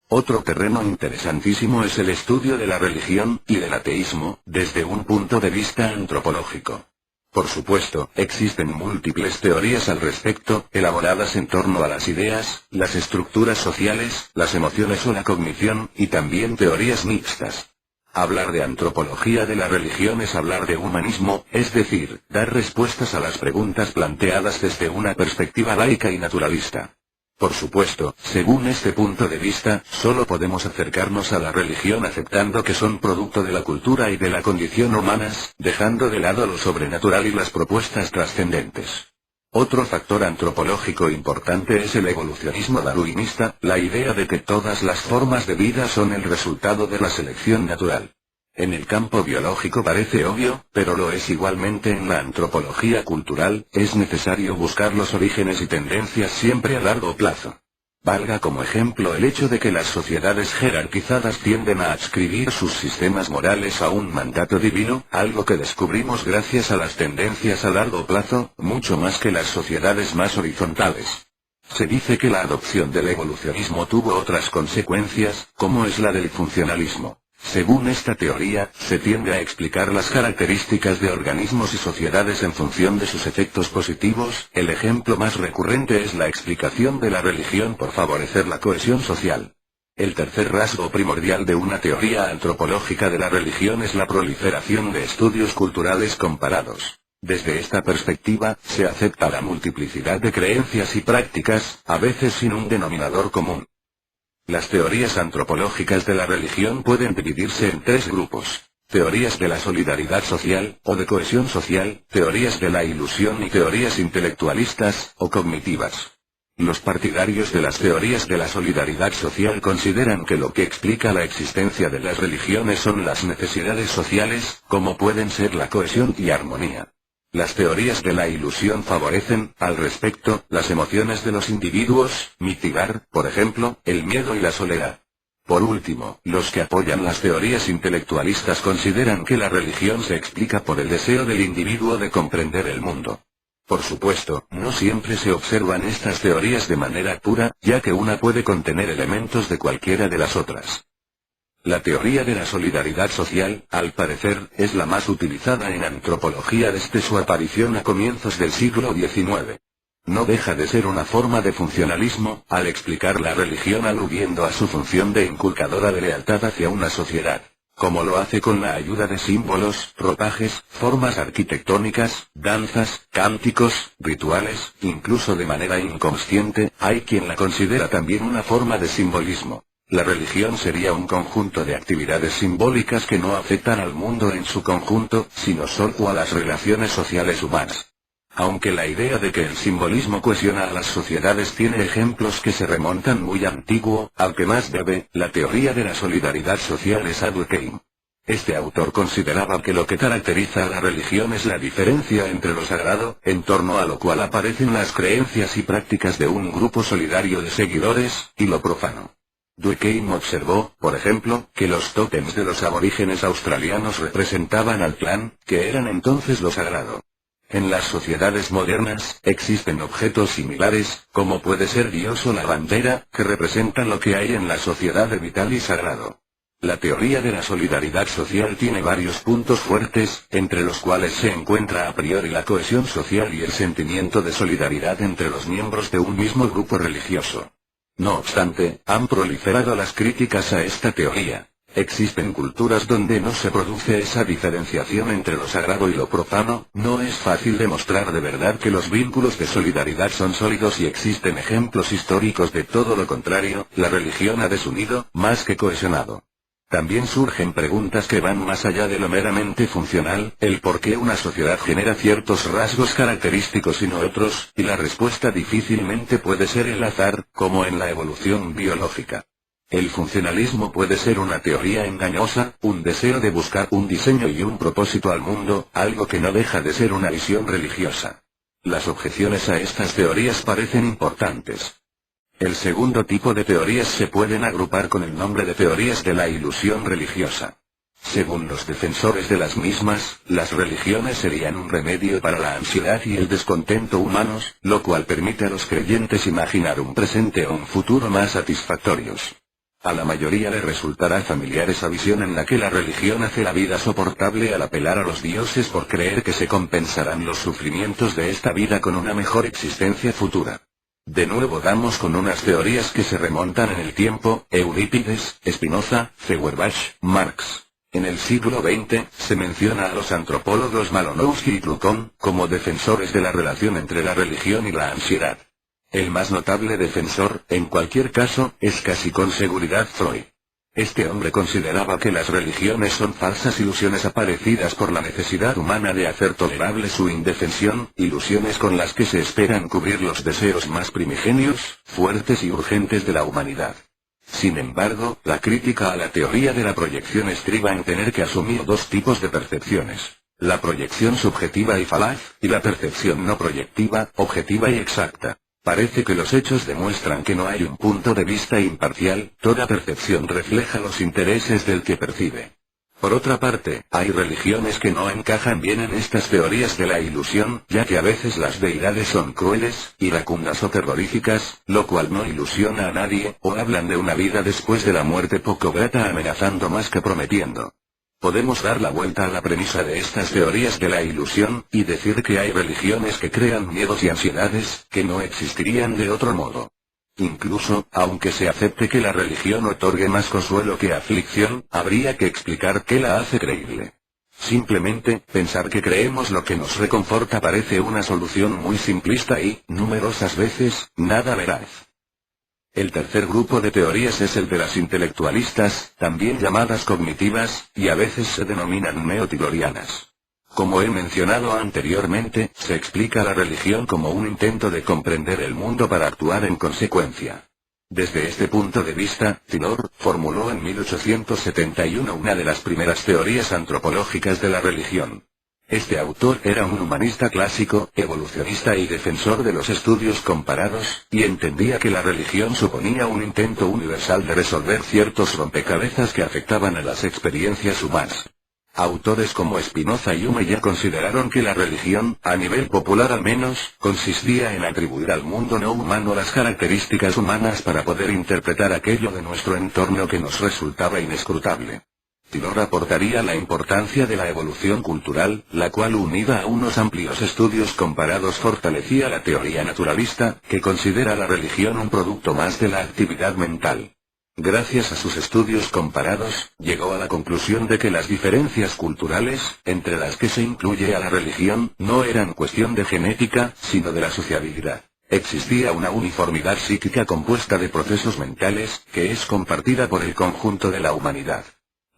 Otro terreno interesantísimo es el estudio de la religión, y del ateísmo, desde un punto de vista antropológico. Por supuesto, existen múltiples teorías al respecto, elaboradas en torno a las ideas, las estructuras sociales, las emociones o la cognición, y también teorías mixtas. Hablar de antropología de la religión es hablar de humanismo, es decir, dar respuestas a las preguntas planteadas desde una perspectiva laica y naturalista. Por supuesto, según este punto de vista, solo podemos acercarnos a la religión aceptando que son producto de la cultura y de la condición humanas, dejando de lado lo sobrenatural y las propuestas trascendentes. Otro factor antropológico importante es el evolucionismo darwinista, la idea de que todas las formas de vida son el resultado de la selección natural. En el campo biológico parece obvio, pero lo es igualmente en la antropología cultural, es necesario buscar los orígenes y tendencias siempre a largo plazo. Valga como ejemplo el hecho de que las sociedades jerarquizadas tienden a adscribir sus sistemas morales a un mandato divino, algo que descubrimos gracias a las tendencias a largo plazo, mucho más que las sociedades más horizontales. Se dice que la adopción del evolucionismo tuvo otras consecuencias, como es la del funcionalismo. Según esta teoría, se tiende a explicar las características de organismos y sociedades en función de sus efectos positivos. El ejemplo más recurrente es la explicación de la religión por favorecer la cohesión social. El tercer rasgo primordial de una teoría antropológica de la religión es la proliferación de estudios culturales comparados. Desde esta perspectiva, se acepta la multiplicidad de creencias y prácticas, a veces sin un denominador común. Las teorías antropológicas de la religión pueden dividirse en tres grupos: teorías de la solidaridad social, o de cohesión social, teorías de la ilusión y teorías intelectualistas, o cognitivas. Los partidarios de las teorías de la solidaridad social consideran que lo que explica la existencia de las religiones son las necesidades sociales, como pueden ser la cohesión y armonía. Las teorías de la ilusión favorecen, al respecto, las emociones de los individuos, mitigar, por ejemplo, el miedo y la soledad. Por último, los que apoyan las teorías intelectualistas consideran que la religión se explica por el deseo del individuo de comprender el mundo. Por supuesto, no siempre se observan estas teorías de manera pura, ya que una puede contener elementos de cualquiera de las otras. La teoría de la solidaridad social, al parecer, es la más utilizada en antropología desde su aparición a comienzos del siglo XIX. No deja de ser una forma de funcionalismo, al explicar la religión aludiendo a su función de inculcadora de lealtad hacia una sociedad, como lo hace con la ayuda de símbolos, ropajes, formas arquitectónicas, danzas, cánticos, rituales, incluso de manera inconsciente, hay quien la considera también una forma de simbolismo. La religión sería un conjunto de actividades simbólicas que no afectan al mundo en su conjunto, sino solo a las relaciones sociales humanas. Aunque la idea de que el simbolismo cohesiona a las sociedades tiene ejemplos que se remontan muy antiguo, al que más debe, la teoría de la solidaridad social es a Durkheim. Este autor consideraba que lo que caracteriza a la religión es la diferencia entre lo sagrado, en torno a lo cual aparecen las creencias y prácticas de un grupo solidario de seguidores, y lo profano. Durkheim observó, por ejemplo, que los tótems de los aborígenes australianos representaban al clan, que eran entonces lo sagrado. En las sociedades modernas, existen objetos similares, como puede ser Dios o la bandera, que representan lo que hay en la sociedad de vital y sagrado. La teoría de la solidaridad social tiene varios puntos fuertes, entre los cuales se encuentra a priori la cohesión social y el sentimiento de solidaridad entre los miembros de un mismo grupo religioso. No obstante, han proliferado las críticas a esta teoría. Existen culturas donde no se produce esa diferenciación entre lo sagrado y lo profano. No es fácil demostrar de verdad que los vínculos de solidaridad son sólidos y existen ejemplos históricos de todo lo contrario. La religión ha desunido, más que cohesionado. También surgen preguntas que van más allá de lo meramente funcional, el por qué una sociedad genera ciertos rasgos característicos y no otros, y la respuesta difícilmente puede ser el azar, como en la evolución biológica. El funcionalismo puede ser una teoría engañosa, un deseo de buscar un diseño y un propósito al mundo, algo que no deja de ser una visión religiosa. Las objeciones a estas teorías parecen importantes. El segundo tipo de teorías se pueden agrupar con el nombre de teorías de la ilusión religiosa. Según los defensores de las mismas, las religiones serían un remedio para la ansiedad y el descontento humanos, lo cual permite a los creyentes imaginar un presente o un futuro más satisfactorios. A la mayoría le resultará familiar esa visión en la que la religión hace la vida soportable al apelar a los dioses por creer que se compensarán los sufrimientos de esta vida con una mejor existencia futura. De nuevo damos con unas teorías que se remontan en el tiempo: Eurípides, Spinoza, Feuerbach, Marx. En el siglo XX, se menciona a los antropólogos Malinowski y Kluckhohn como defensores de la relación entre la religión y la ansiedad. El más notable defensor, en cualquier caso, es casi con seguridad Freud. Este hombre consideraba que las religiones son falsas ilusiones aparecidas por la necesidad humana de hacer tolerable su indefensión, ilusiones con las que se esperan cubrir los deseos más primigenios, fuertes y urgentes de la humanidad. Sin embargo, la crítica a la teoría de la proyección estriba en tener que asumir dos tipos de percepciones: la proyección subjetiva y falaz, y la percepción no proyectiva, objetiva y exacta. Parece que los hechos demuestran que no hay un punto de vista imparcial, toda percepción refleja los intereses del que percibe. Por otra parte, hay religiones que no encajan bien en estas teorías de la ilusión, ya que a veces las deidades son crueles, iracundas o terroríficas, lo cual no ilusiona a nadie, o hablan de una vida después de la muerte poco grata amenazando más que prometiendo. Podemos dar la vuelta a la premisa de estas teorías de la ilusión, y decir que hay religiones que crean miedos y ansiedades, que no existirían de otro modo. Incluso, aunque se acepte que la religión otorgue más consuelo que aflicción, habría que explicar qué la hace creíble. Simplemente, pensar que creemos lo que nos reconforta parece una solución muy simplista y, numerosas veces, nada veraz. El tercer grupo de teorías es el de las intelectualistas, también llamadas cognitivas, y a veces se denominan neo-taylorianas. Como he mencionado anteriormente, se explica la religión como un intento de comprender el mundo para actuar en consecuencia. Desde este punto de vista, Taylor formuló en 1871 una de las primeras teorías antropológicas de la religión. Este autor era un humanista clásico, evolucionista y defensor de los estudios comparados, y entendía que la religión suponía un intento universal de resolver ciertos rompecabezas que afectaban a las experiencias humanas. Autores como Spinoza y Hume ya consideraron que la religión, a nivel popular al menos, consistía en atribuir al mundo no humano las características humanas para poder interpretar aquello de nuestro entorno que nos resultaba inescrutable. Taylor aportaría la importancia de la evolución cultural, la cual unida a unos amplios estudios comparados fortalecía la teoría naturalista, que considera la religión un producto más de la actividad mental. Gracias a sus estudios comparados, llegó a la conclusión de que las diferencias culturales, entre las que se incluye a la religión, no eran cuestión de genética, sino de la sociabilidad. Existía una uniformidad psíquica compuesta de procesos mentales, que es compartida por el conjunto de la humanidad.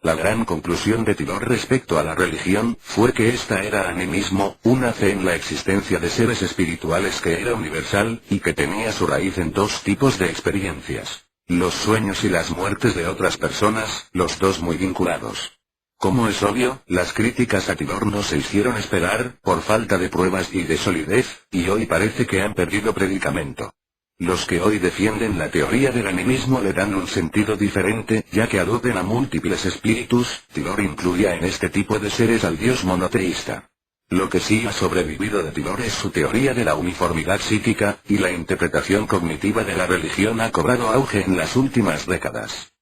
La gran conclusión de Taylor respecto a la religión, fue que esta era animismo, una fe en la existencia de seres espirituales que era universal, y que tenía su raíz en dos tipos de experiencias: los sueños y las muertes de otras personas, los dos muy vinculados. Como es obvio, las críticas a Taylor no se hicieron esperar, por falta de pruebas y de solidez, y hoy parece que han perdido predicamento. Los que hoy defienden la teoría del animismo le dan un sentido diferente, ya que aluden a múltiples espíritus. Taylor incluía en este tipo de seres al dios monoteísta. Lo que sí ha sobrevivido de Taylor es su teoría de la uniformidad psíquica, y la interpretación cognitiva de la religión ha cobrado auge en las últimas décadas.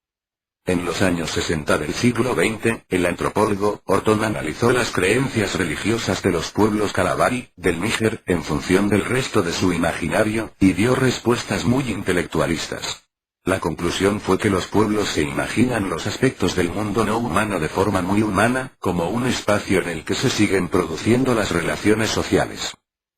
En los años 60 del siglo XX, el antropólogo Orton analizó las creencias religiosas de los pueblos Kalabari, del Níger, en función del resto de su imaginario, y dio respuestas muy intelectualistas. La conclusión fue que los pueblos se imaginan los aspectos del mundo no humano de forma muy humana, como un espacio en el que se siguen produciendo las relaciones sociales.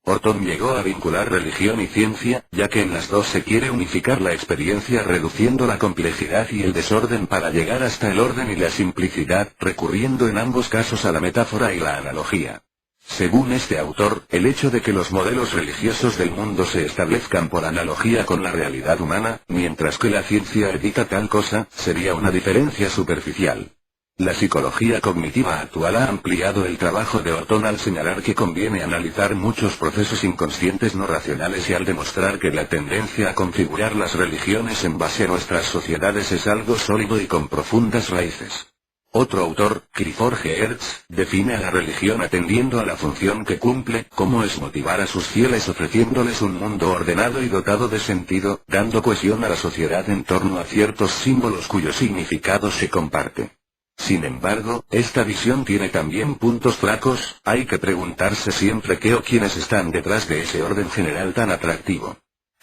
Orton llegó a vincular religión y ciencia, ya que en las dos se quiere unificar la experiencia reduciendo la complejidad y el desorden para llegar hasta el orden y la simplicidad, recurriendo en ambos casos a la metáfora y la analogía. Según este autor, el hecho de que los modelos religiosos del mundo se establezcan por analogía con la realidad humana, mientras que la ciencia evita tal cosa, sería una diferencia superficial. La psicología cognitiva actual ha ampliado el trabajo de Orton al señalar que conviene analizar muchos procesos inconscientes no racionales y al demostrar que la tendencia a configurar las religiones en base a nuestras sociedades es algo sólido y con profundas raíces. Otro autor, Clifford Geertz, define a la religión atendiendo a la función que cumple, como es motivar a sus fieles ofreciéndoles un mundo ordenado y dotado de sentido, dando cohesión a la sociedad en torno a ciertos símbolos cuyo significado se comparte. Sin embargo, esta visión tiene también puntos flacos, hay que preguntarse siempre qué o quiénes están detrás de ese orden general tan atractivo.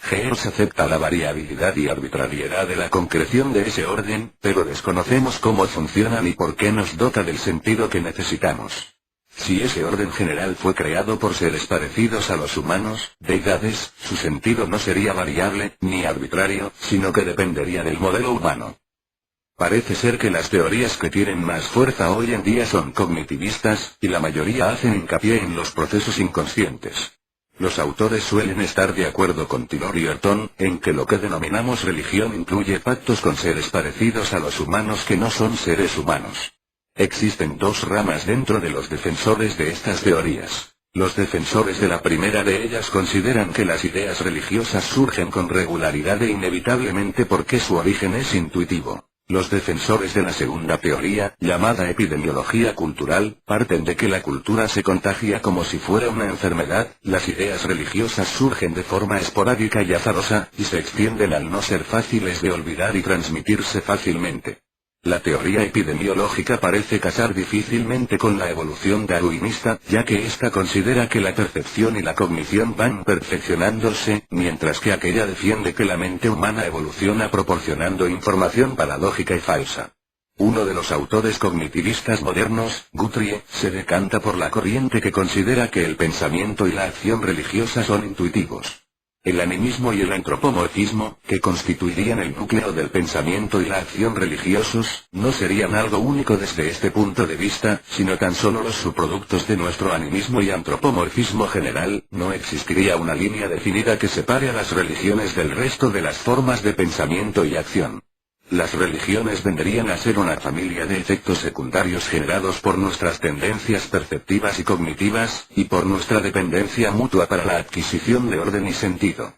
Geertz acepta la variabilidad y arbitrariedad de la concreción de ese orden, pero desconocemos cómo funciona ni por qué nos dota del sentido que necesitamos. Si ese orden general fue creado por seres parecidos a los humanos, deidades, su sentido no sería variable, ni arbitrario, sino que dependería del modelo humano. Parece ser que las teorías que tienen más fuerza hoy en día son cognitivistas, y la mayoría hacen hincapié en los procesos inconscientes. Los autores suelen estar de acuerdo con Tylor y Orton, en que lo que denominamos religión incluye pactos con seres parecidos a los humanos que no son seres humanos. Existen dos ramas dentro de los defensores de estas teorías. Los defensores de la primera de ellas consideran que las ideas religiosas surgen con regularidad e inevitablemente porque su origen es intuitivo. Los defensores de la segunda teoría, llamada epidemiología cultural, parten de que la cultura se contagia como si fuera una enfermedad, las ideas religiosas surgen de forma esporádica y azarosa, y se extienden al no ser fáciles de olvidar y transmitirse fácilmente. La teoría epidemiológica parece casar difícilmente con la evolución darwinista, ya que ésta considera que la percepción y la cognición van perfeccionándose, mientras que aquella defiende que la mente humana evoluciona proporcionando información paradójica y falsa. Uno de los autores cognitivistas modernos, Guthrie, se decanta por la corriente que considera que el pensamiento y la acción religiosa son intuitivos. El animismo y el antropomorfismo, que constituirían el núcleo del pensamiento y la acción religiosos, no serían algo único desde este punto de vista, sino tan solo los subproductos de nuestro animismo y antropomorfismo general. No existiría una línea definida que separe a las religiones del resto de las formas de pensamiento y acción. Las religiones vendrían a ser una familia de efectos secundarios generados por nuestras tendencias perceptivas y cognitivas, y por nuestra dependencia mutua para la adquisición de orden y sentido.